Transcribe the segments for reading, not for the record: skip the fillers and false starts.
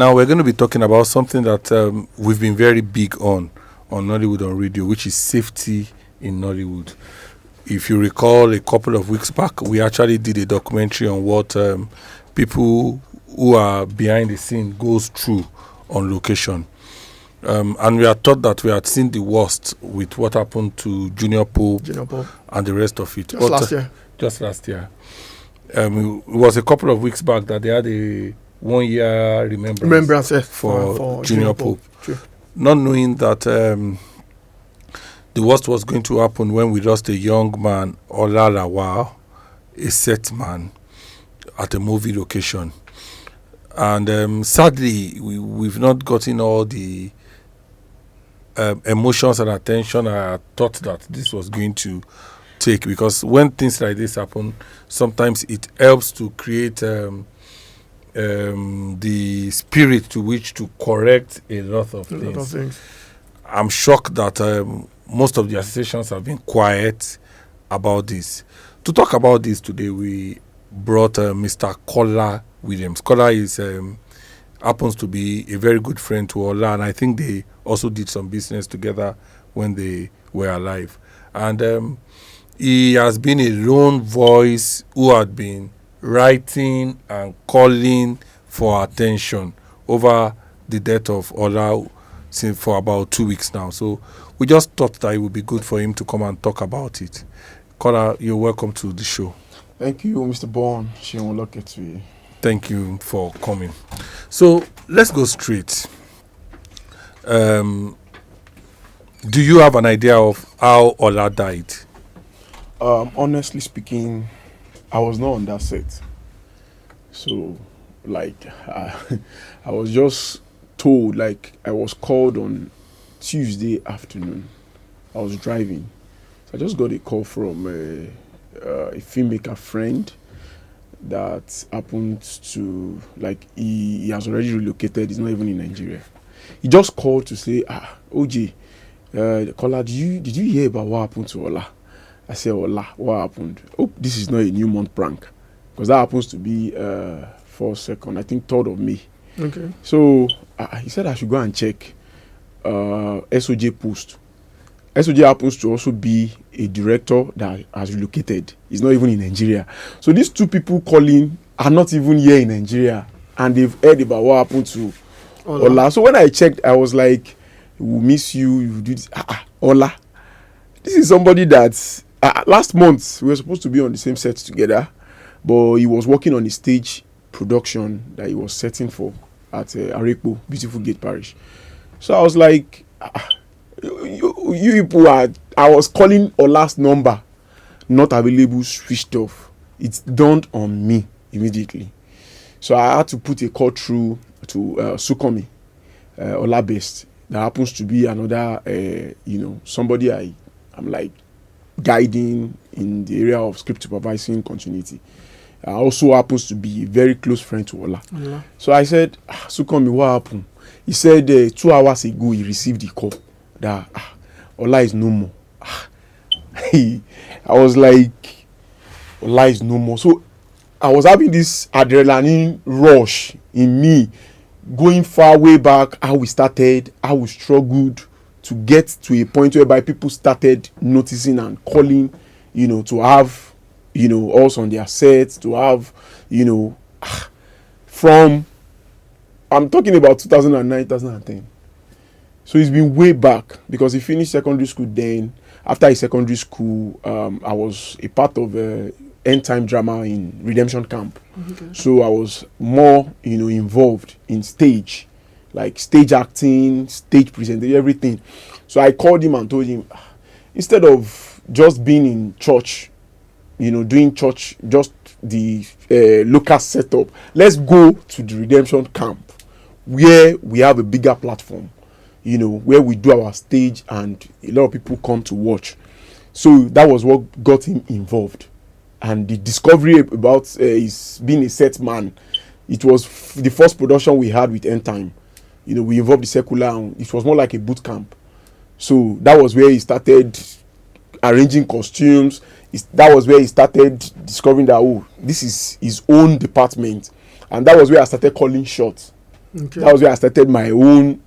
Now we're going to be talking about something that we've been very big on Nollywood on radio, which is safety in Nollywood. If you recall, a couple of weeks back, we actually did a documentary on what people who are behind the scene goes through on location. And we are taught that we had seen the worst with what happened to Junior Pope and the rest of it. Just last year. It was a couple of weeks back that they had a 1 year remembrance for Junior Pope. Not knowing that the worst was going to happen when we lost a young man, Ola Lawal, a set man, at a movie location. And sadly, we've not gotten all the emotions and attention I thought that this was going to take, because when things like this happen, sometimes it helps to create the spirit to which to correct a lot of things. I'm shocked that most of the associations have been quiet about this. To talk about this today, we brought Mr. Kola Williams. Kola is happens to be a very good friend to Ola, and I think they also did some business together when they were alive. And he has been a lone voice who had been writing and calling for attention over the death of Ola for about 2 weeks now. So we just thought that it would be good for him to come and talk about it. Kola, you're welcome to the show. Thank you, Mr. Bond. Thank you for coming. So let's go straight. Do you have an idea of how Ola died? Honestly speaking, I was not on that set. So, I was just told, I was called on Tuesday afternoon. I was driving. So I just got a call from a filmmaker friend that happened to, he has already relocated. He's not even in Nigeria. He just called to say, OJ, Kola, did you hear about what happened to Ola? I said, Ola, what happened? Oh, this is not a new month prank. Because that happens to be 3rd of May. Okay. So he said I should go and check SOJ post. SOJ happens to also be a director that has relocated. He's not even in Nigeria. So these two people calling are not even here in Nigeria. And they've heard about what happened to Ola. So when I checked, I was like, we'll miss you. You do this. Ola. This is somebody that last month we were supposed to be on the same set together, but he was working on a stage production that he was setting for at Arepo, Beautiful Gate Parish. So I was like, you people I was calling Ola's number, not available, switched off. It dawned on me immediately. So I had to put a call through to Sukomi, Ola Best. That happens to be another, somebody I'm guiding in the area of script supervising continuity. Also happens to be a very close friend to Ola. Yeah. So I said, Sukomi, what happened? He said 2 hours ago he received the call that Ola is no more. I was like, Ola is no more. So I was having this adrenaline rush in me, going far way back, how we started, how we struggled to get to a point whereby people started noticing and calling, to have, us on their sets, to have, from, I'm talking about 2009, 2010. So it's been way back, because he finished secondary school then. After his secondary school, I was a part of end time drama in Redemption Camp. Okay. So I was more, involved in stage, like stage acting, stage presentation, everything. So I called him and told him, instead of just being in church, doing church, just the local setup, let's go to the Redemption Camp where we have a bigger platform, where we do our stage and a lot of people come to watch. So that was what got him involved. And the discovery about his being a set man, it was the first production we had with End Time. We involved the secular, and it was more like a boot camp. So that was where he started arranging costumes. That was where he started discovering that, this is his own department. And that was where I started calling shots. Okay. That was where I started my own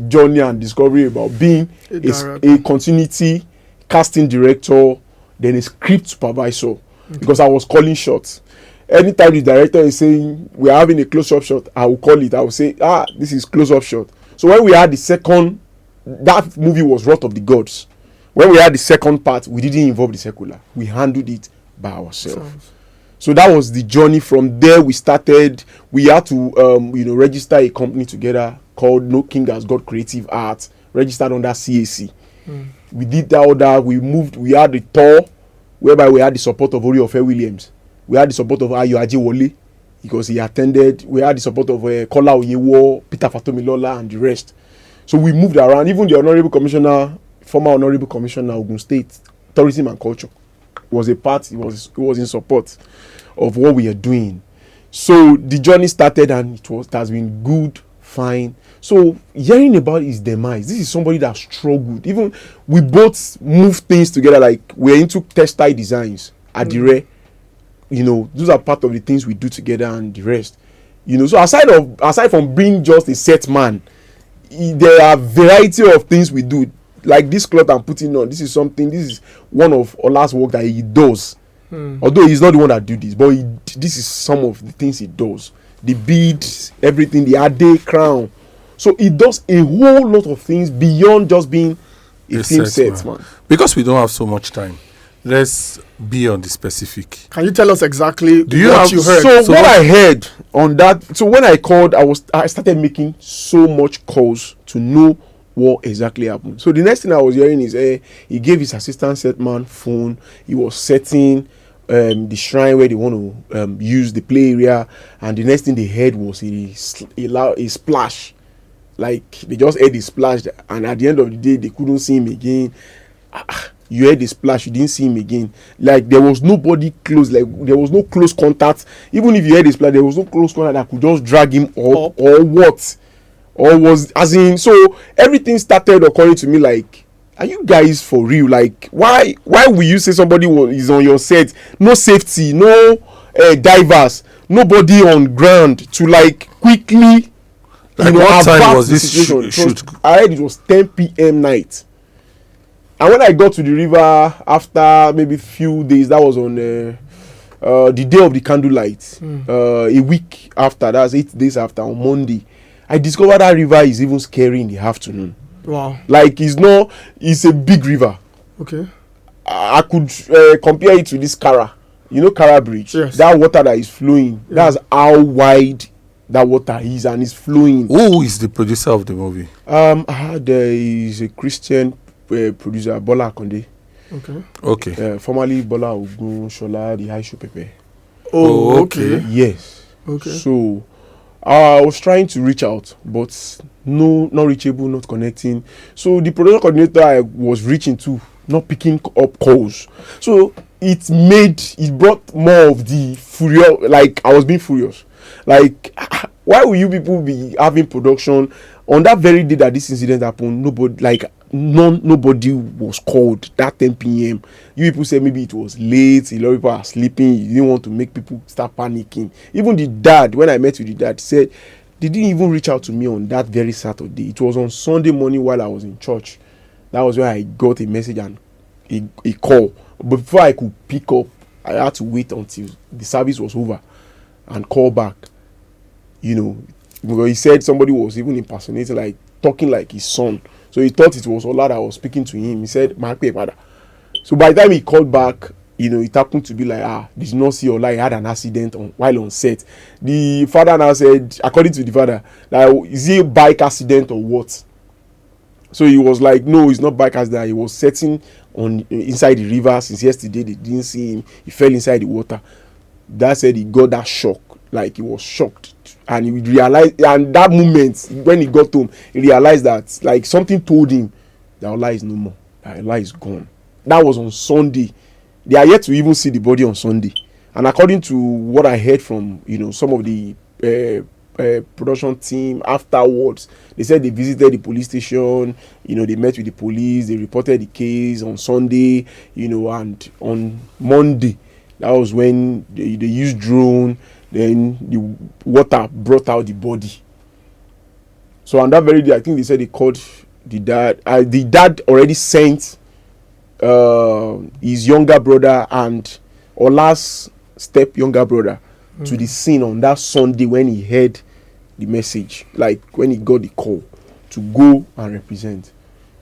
journey and discovery about being a continuity casting director, then a script supervisor, because I was calling shots. Anytime the director is saying we are having a close-up shot, I will call it. I will say, this is close-up shot. So when we had the second, that movie was Wrath of the Gods. When we had the second part, we didn't involve the secular. We handled it by ourselves. So that was the journey. From there, we started. We had to, register a company together called No King Has Got Creative Arts, registered under CAC. We did that. We moved. We had a tour whereby we had the support of Kola Williams. We had the support of Ayo Ajewole because he attended. We had the support of Kola Williams, Peter Fatomilola, and the rest. So we moved around. Even the former honorable commissioner, Ogun State Tourism and Culture, was a part. He was in support of what we are doing. So the journey started, and it has been good, fine. So hearing about his demise, this is somebody that struggled. Even we both moved things together, like we're into textile designs, Adire. Those are part of the things we do together and the rest. So aside from being just a set man, there are variety of things we do. Like this cloth I'm putting on, this is one of Ola's work that he does. Although he's not the one that do this, but this is some of the things he does. The beads, everything, the Ade crown. So he does a whole lot of things beyond just being a film set man. Because we don't have so much time, let's be on the specific. Can you tell us exactly you heard? So what I heard on that, so when I called, I started making so much calls to know what exactly happened. So the next thing I was hearing is he gave his assistant set man phone. He was setting the shrine where they want to use the play area, and the next thing they heard was a splash. Like they just heard the splash, and at the end of the day they couldn't see him again. You heard the splash, you didn't see him again. Like there was nobody close, like there was no close contact. Even if you heard the splash, there was no close contact that could just drag him up or what. Or was as in, so everything started according to me like, are you guys for real? Like why will you say somebody is on your set, no safety, no divers, nobody on ground to like quickly, like what time was this shoot? I heard it was 10 p.m. night, and when I got to the river after maybe few days, that was on the day of the candlelight, a week after, that's 8 days after, on Monday, I discovered that river is even scary in the afternoon. Wow. Like it's a big river. Okay. I could compare it to this Kara. Kara Bridge? Yes. That water that is flowing, that's how wide that water is, and it's flowing. Who is the producer of the movie? There is a Christian producer, Bola Akonde. Okay. Formerly Bola Ogun Shola, the Isho Pepper. Oh, okay. Yes. Okay. So I was trying to reach out, but no, not reachable, not connecting. So the production coordinator I was reaching to, not picking up calls. So it brought more of the furious. Like I was being furious. Like why will you people be having production on that very day that this incident happened? Nobody was called that 10 p.m. You people said maybe it was late, a lot of people are sleeping, you didn't want to make people start panicking. Even the dad, when I met with the dad, said they didn't even reach out to me on that very Saturday. It was on Sunday morning while I was in church. That was where I got a message and a call. But before I could pick up, I had to wait until the service was over and call back. Because he said somebody was even impersonating, like talking like his son. So he thought it was Ola that was speaking to him. He said, father. So by the time he called back, it happened to be like, did not see Ola, he had an accident while on set. The father now said, according to the father, that is he a bike accident or what? So he was like, no, it's not bike accident. He was setting inside the river since yesterday. They didn't see him. He fell inside the water. Dad said he got that shock. Like he was shocked. And he realized, and that moment when he got home, he realized that like something told him that Ola is no more, that Ola is gone. That was on Sunday. They are yet to even see the body on Sunday. And according to what I heard from some of the production team afterwards, they said they visited the police station. They met with the police. They reported the case on Sunday. And on Monday, that was when they used drone. Then the water brought out the body. So on that very day, I think they said they called the dad. The dad already sent his younger brother and Ola's step younger brother to the scene on that Sunday when he heard the message, like when he got the call to go and represent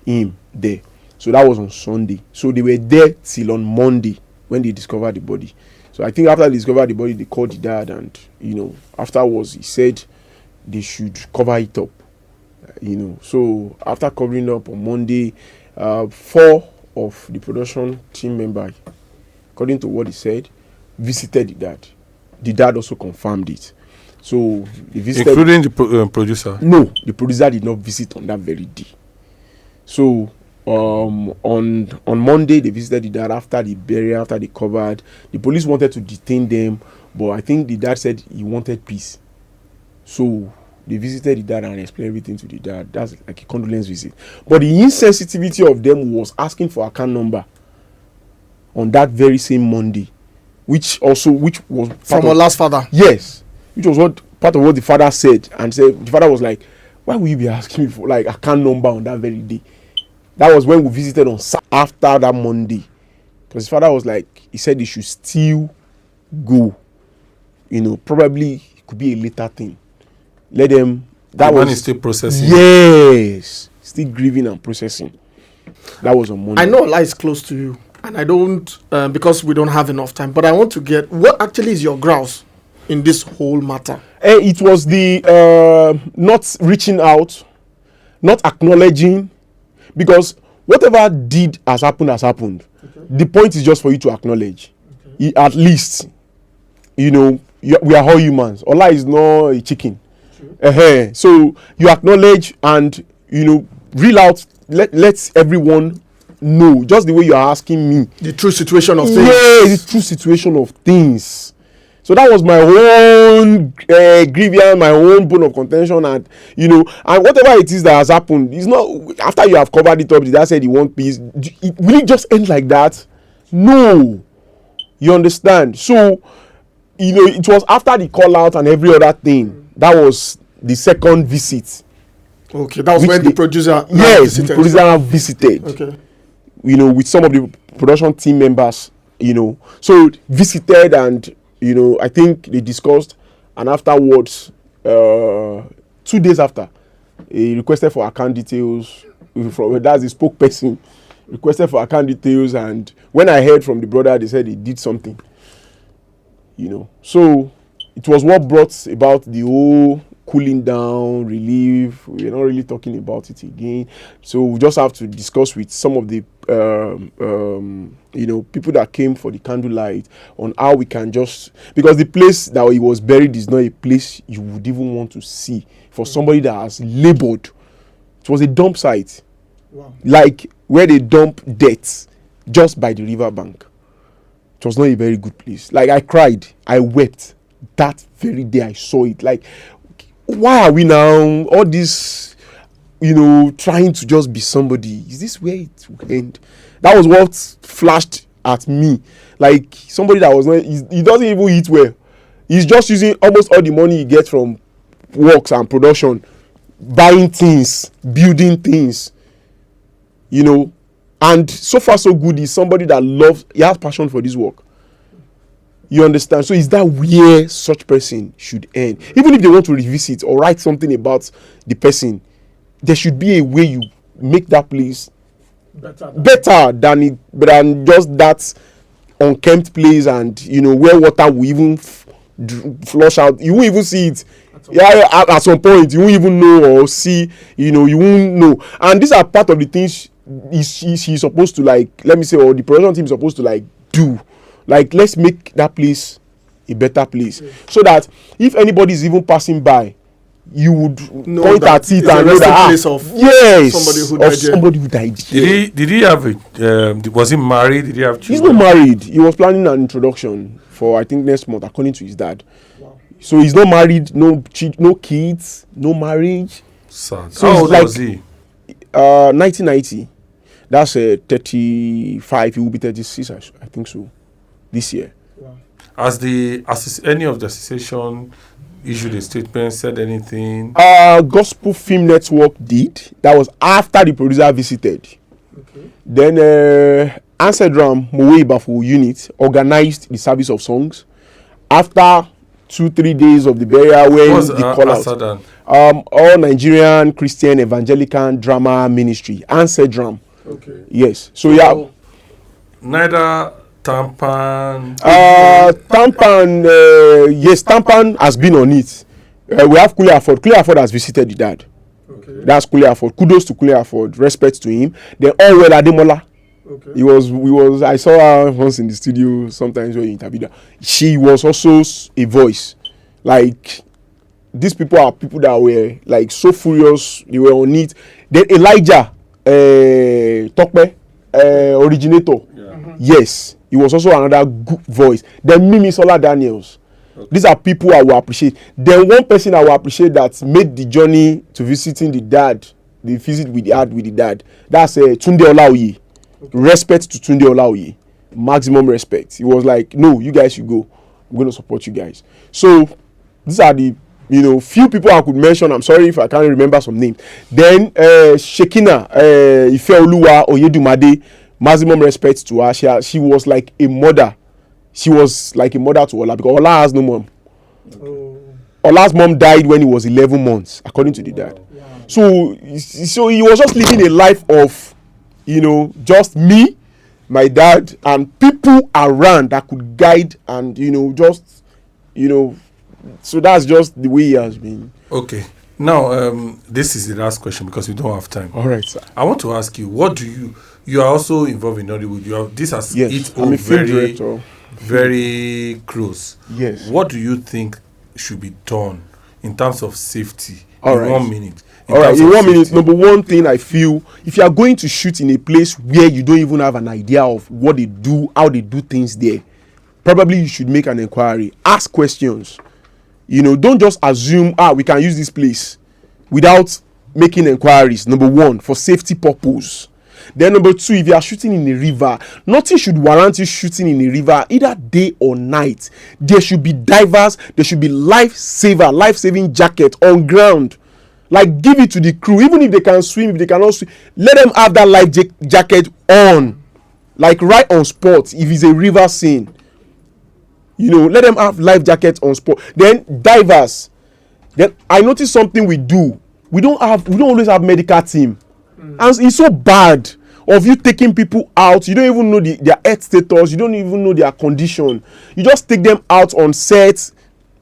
him there. So that was on Sunday. So they were there till on Monday when they discovered the body. So I think after they discovered the body, they called the dad, and afterwards he said they should cover it up. So after covering up on Monday, 4 of the production team members, according to what he said, visited the dad. The dad also confirmed it. So they visited, including the producer. No, the producer did not visit on that very day. So on Monday they visited the dad after the burial, after they covered. The police wanted to detain them, but I think the dad said he wanted peace. So they visited the dad and explained everything to the dad. That's like a condolence visit. But the insensitivity of them was asking for account number on that very same Monday, which was from our last father. Yes, which was part of what the father said, and said the father was like, "Why will you be asking me for like account number on that very day?" That was when we visited on after that Monday, because his father was like, he said he should still go. Probably it could be a later thing. Let them. That one was is still processing. Yes, still grieving and processing. That was on Monday. I know Allah is close to you, and I don't because we don't have enough time. But I want to get what actually is your grouse in this whole matter. It was the not reaching out, not acknowledging, because whatever deed has happened has happened. Okay. The point is just for you to acknowledge. Okay. At least, we are all humans. Allah is not a chicken. So you acknowledge and reel out. Let everyone know, just the way you are asking me, the true situation of things. Yeah, the true situation of things. So that was my own grievance, my own bone of contention, and and whatever it is that has happened, it's not after you have covered it up. The dad said he want peace. Will it just end like that? No, you understand. So it was after the call out and every other thing. That was the second visit. Okay, that was when the producer. Yes, the producer visited. Okay. With some of the production team members. So visited and. I think they discussed, and afterwards, 2 days after, he requested for account details. That's the spokesperson, requested for account details, and when I heard from the brother, they said he did something. So it was what brought about the whole cooling down, relief. We're not really talking about it again. So we just have to discuss with some of the people that came for the candlelight on how we can because the place that he was buried is not a place you would even want to see for somebody that has labored. It was a dump site. Wow. Like where they dump death just by the river bank. It was not a very good place. Like I cried, I wept that very day I saw it. Like, why are we now all this trying to just be somebody? Is this where it will end? That was what flashed at me. Like somebody that was not, he doesn't even eat well. He's just using almost all the money he gets from works and production, buying things, building things, and so far so good. He's somebody that he has passion for this work. You understand? So is that where such person should end? Even if they want to revisit or write something about the person, there should be a way you make that place better than just that unkempt place, and where water will even flush out. You won't even see it. At some point you won't even know or see. You won't know. And these are part of the things she's supposed to, like, let me say, or the production team is supposed to do. Like, let's make that place a better place, so that if anybody is even passing by, you would point at it and know that somebody who died. Did he have it? Was he married? Did he have children? He's not married. He was planning an introduction for I think next month, according to his dad. Wow. So he's not married, no kids, no marriage. Sad. So how old was he? 1990. That's 35. He will be 36. I think so. This year. Wow. As any of the association issued a statement, said anything? Gospel Film Network did. That was after the producer visited. Okay. Then Amsterdam Mowe Bafo unit organized the service of songs. After 2-3 days of the burial, when What's the call out, Amsterdam? all Nigerian Christian Evangelical Drama Ministry, Amsterdam. Okay. Yes. So yeah, Neither Tampan. Tampan, yes, Tampan has been on it. We have Kule Afford. Kule Afford has visited the dad. Okay. That's Kule Afford. Kudos to Kule Afford. Respect to him. Then Allwell Ademola. Okay. He was. I saw her once in the studio. Sometimes when he interviewed her, she was also a voice. Like, these people are people that were like so furious. They were on it. Then Elijah, Tokpe, originator. Yeah. Yes, he was also another good voice. Then Mimi Sola Daniels. Okay. These are people I will appreciate. Then one person I will appreciate that made the journey to visiting the dad, the visit with the dad. That's Tunde Olaoye. Okay. Respect to Tunde Olaoye. Maximum respect. He was like, no, you guys should go. I'm going to support you guys. So these are the few people I could mention. I'm sorry if I can't remember some names. Then Shekina Ifeoluwa Oyedumade. Maximum respect to her. She was like a mother. She was like a mother to Ola, because Ola has no mom. Oh. Ola's mom died when he was 11 months, according to the dad. Wow. So he was just living a life of, just me, my dad, and people around that could guide and, so that's just the way he has been. Okay. Now, this is the last question because we don't have time. All right, sir. I want to ask you, what do you are also involved in Hollywood. This has Yes, I'm a film director. Very close. Yes. What do you think should be done in terms of safety? All in right. 1 minute. All right, in 1 minute, number one thing I feel, if you are going to shoot in a place where you don't even have an idea of what they do, how they do things there, probably you should make an inquiry. Ask questions. Don't just assume, we can use this place without making inquiries. Number one, for safety purpose. Then number two, if you are shooting in a river, nothing should warrant you shooting in a river either day or night. There should be divers, there should be life-saving jacket on ground. Like, give it to the crew, even if they can swim, if they cannot swim, let them have that life jacket on, like right on spot. If it's a river scene, let them have life jackets on spot. Then divers. Then I noticed something we do. We don't always have medical team. And it's so bad of you taking people out. You don't even know their health status. You don't even know their condition. You just take them out on set,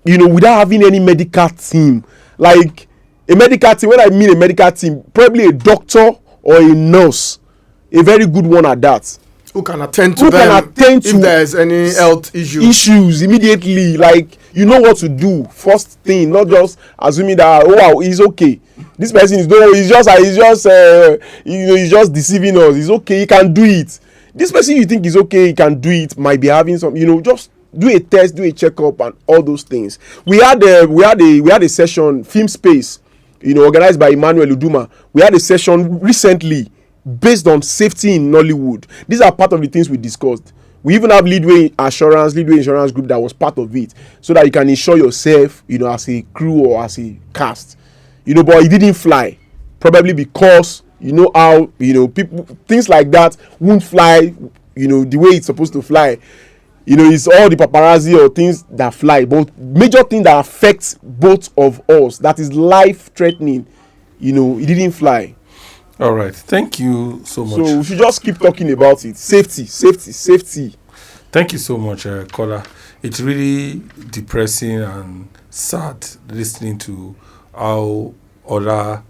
without having any medical team. Like a medical team, when I mean a medical team, probably a doctor or a nurse, a very good one at that. Who can attend to them if there is any health issues immediately. Like, you know what to do first thing, not just assuming that he's okay. This person he's just deceiving us. He's okay, he can do it. This person you think is okay, he can do it, might be having some, just do a test, do a checkup, and all those things. We had a session, Film Space, organized by Emmanuel Uduma. We had a session recently based on safety in Nollywood. These are part of the things we discussed. We even have Leadway Insurance Group that was part of it, so that you can insure yourself, as a crew or as a cast. But it didn't fly, probably because how people, things like that won't fly, the way it's supposed to fly. It's all the paparazzi or things that fly, but major thing that affects both of us, that is life threatening, it didn't fly. All right, thank you so much. So we should just keep talking about it. Safety. Thank you so much, Kola. It's really depressing and sad listening to how Ola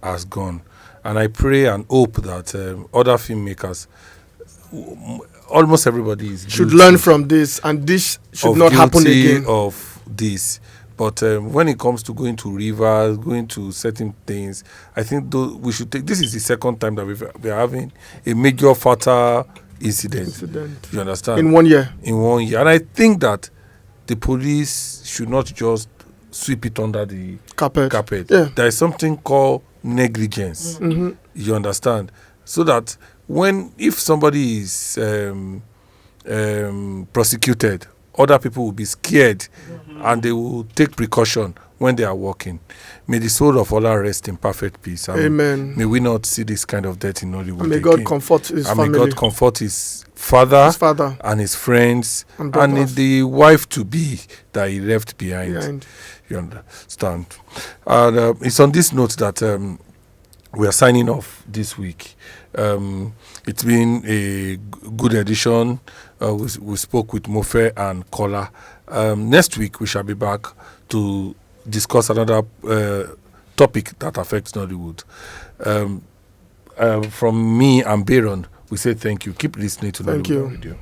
has gone. And I pray and hope that other filmmakers, almost everybody should learn from this, and this should not happen again. Of this. But when it comes to going to rivers, going to certain things, I think we should take. This is the second time that we're having a major fatal incident. You understand? In 1 year. In 1 year, and I think that the police should not just sweep it under the carpet. Yeah. There is something called negligence. Mm-hmm. You understand? So that if somebody is prosecuted other people will be scared and they will take precaution when they are walking. May the soul of Ola rest in perfect peace. Amen. May we not see this kind of death in Nollywood. And may again. God comfort his And family. may God comfort his father, and his friends and brothers. the wife to be that he left behind. You understand? And it's on this note that we are signing off this week. It's been a good edition. We spoke with Mofe and Kola. Next week we shall be back to discuss another topic that affects Nollywood. From me and Baron, we say thank you. Keep listening to Thank Nollywood you. Radio.